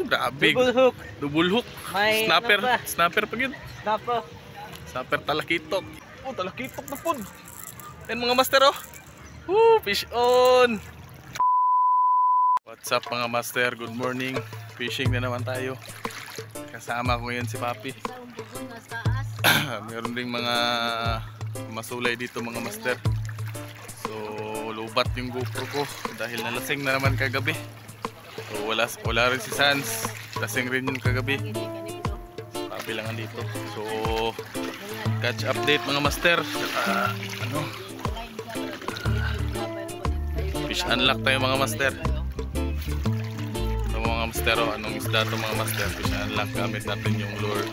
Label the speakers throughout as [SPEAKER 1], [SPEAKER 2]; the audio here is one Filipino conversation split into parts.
[SPEAKER 1] grabe.
[SPEAKER 2] Double hook.
[SPEAKER 1] Double hook.
[SPEAKER 2] May
[SPEAKER 1] Snapper.
[SPEAKER 2] ano pa?
[SPEAKER 1] Snapper pa yun.
[SPEAKER 2] Snapper.
[SPEAKER 1] Snapper talakitok. Oh, talakitok na po. Yan mga master oh. Woo, fish on. What's up mga master? Good morning. Fishing na naman tayo. Kasama ko ngayon si Papi. Meron ding mga masulay dito mga master. So lubat yung GoPro ko dahil nalasing na naman kagabi. So wala rin si Sans. Lasing rin yung kagabi. Papi lang dito. So catch update mga master. Fish unlock tayo mga master. So mga master, anong isda to mga master? Fish unlock, gamit natin yung lure.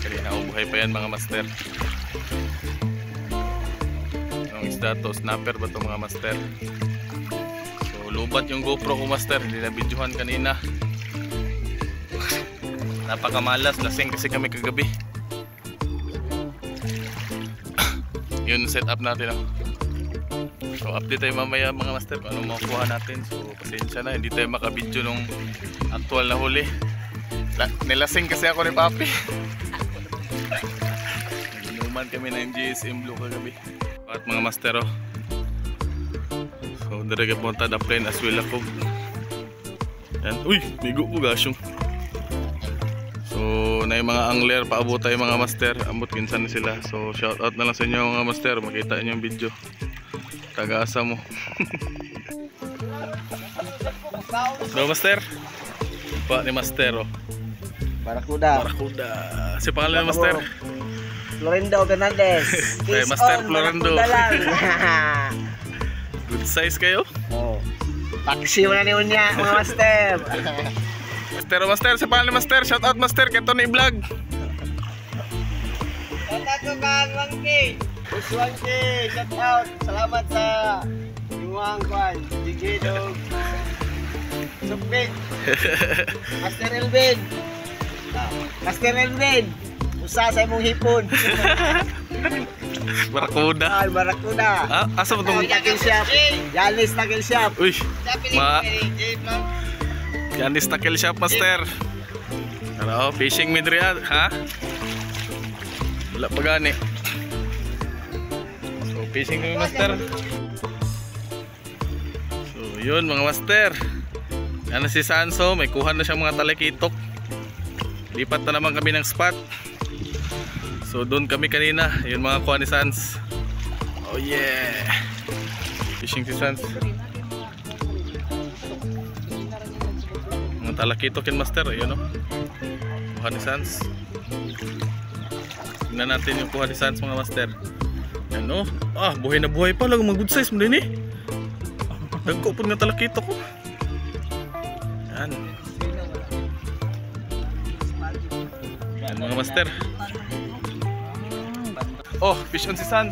[SPEAKER 1] Kanina buhay pa yan mga master. Anong isda to? Snapper ba to mga master? So lubat yung GoPro ko master, hindi na videohan kanina. Napakamalas, lasing kasi kami kagabi. Yun set up natin oh. So update tayo mamaya mga master kung anong makukuha natin. So pasensya na, hindi tayo makabidyo nung actual na huli. Nilasing kasi ako ni Papi. Inuman kami ng GSM Blue kagabi. At mga master oh. So direct punta the plane as well ako. Yan. Uy, bigo ko gasyong. So na yung mga angler paabot tayo mga master. Ambot kinsan na sila. So shout out na lang sa inyo mga master. Makita nyo yung video. Tagaasa mo. Go master. Pa ni master oh.
[SPEAKER 2] Barakuda.
[SPEAKER 1] Barakuda. Si pangalan ni master?
[SPEAKER 2] Florendo Fernandez.
[SPEAKER 1] Hey, master Florendo. Good size kayo?
[SPEAKER 2] Oh. Taxi mo na ni unya mga master.
[SPEAKER 1] Master, si pangalan ni master. Shout out master kay Tony Vlog.
[SPEAKER 2] Shout out ko kan Wangki. Wangki, shout out. Salamat sa iwang kwan. Digidog. Supit. Master Elvin. Master Elvin. Usa sa imong hipon.
[SPEAKER 1] Barakuda.
[SPEAKER 2] Barakuda.
[SPEAKER 1] Ah, asa mo tong
[SPEAKER 2] Tackle shop. Yanis tackle shop.
[SPEAKER 1] Uy. Yanis tackle shop master. Hello, fishing med riad, ha? Wala pa gani. So fishing med master. So yun mga master. Ano si Sanso, may kuha na siyang mga talakitok. Lipat na naman kami ng spot. So doon kami kanina, yun mga kuha ni Sans. Oh yeah. Fishing si Sans. Mga talakitok yan master, yun o. Kuha ni Sans. Tingnan natin yung kuha ni Sans mga master. Yan o. Ah, buhay na buhay pa lang, mga good size mo din eh. Nagko po nga talakitok ko. Yan. Yan mga master. Oh, fish on si Sans.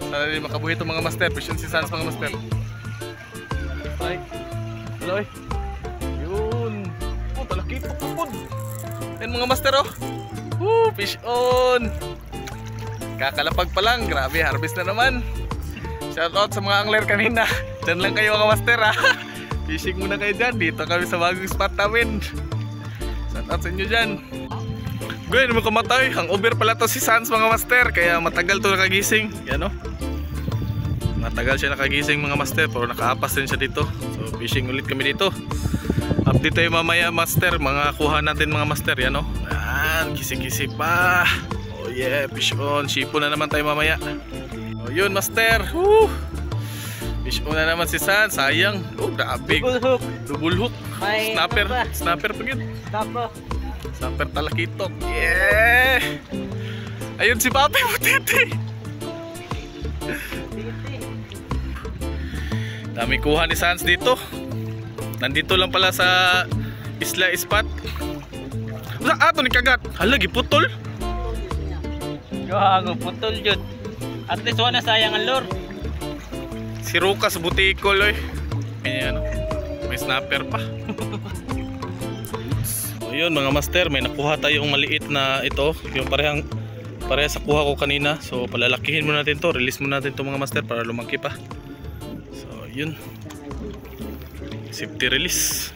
[SPEAKER 1] Sana din makabuhi itong mga master. Fish on si Sans mga master. Ay, hello eh. Yun. Oh, talakitok po po. Yan mga master oh. Woo, fish on. Kakalapag pa lang. Grabe, harvest na naman. Shout out sa mga angler kanina. Diyan lang kayo mga master ha. Fishing muna kayo dyan. Dito kami sa bagong spot namin. Shout out sa inyo dyan. Gawin naman kamatay. Hangover pala to si Sans mga master. Kaya matagal to nakagising. Yan o. Matagal siya nakagising mga master. Pero nakaapas din siya dito. So fishing ulit kami dito. Update tayo mamaya master. Mga kuha natin mga master. Yan o. Yan. Kising-kising pa. Oh yeah. Fish on. Shipo na naman tayo mamaya. Oh yun master. Woo. Fish on na naman si Sans. Sayang. Oh grabe.
[SPEAKER 2] Double hook.
[SPEAKER 1] Double hook.
[SPEAKER 2] May
[SPEAKER 1] Snapper.
[SPEAKER 2] ano pa?
[SPEAKER 1] Snapper pa yun.
[SPEAKER 2] Snapper.
[SPEAKER 1] Snapper talakitok. Yeah! Ayun si Papi Butiti. Dami kuha ni Sans dito. Nandito lang pala sa Isla Spot. Sa ato ni kagat. Hala giputol.
[SPEAKER 2] Gago putol jud. At least wala sayang ang lure.
[SPEAKER 1] Si Rukas Butikol oy. Ayan. May snapper pa. Ayun mga master, may nakuha tayong maliit na ito, yung pareha sa kuha ko kanina. So palalakihin muna natin to, release muna natin to mga master para lumaki pa. So yun. Safety release.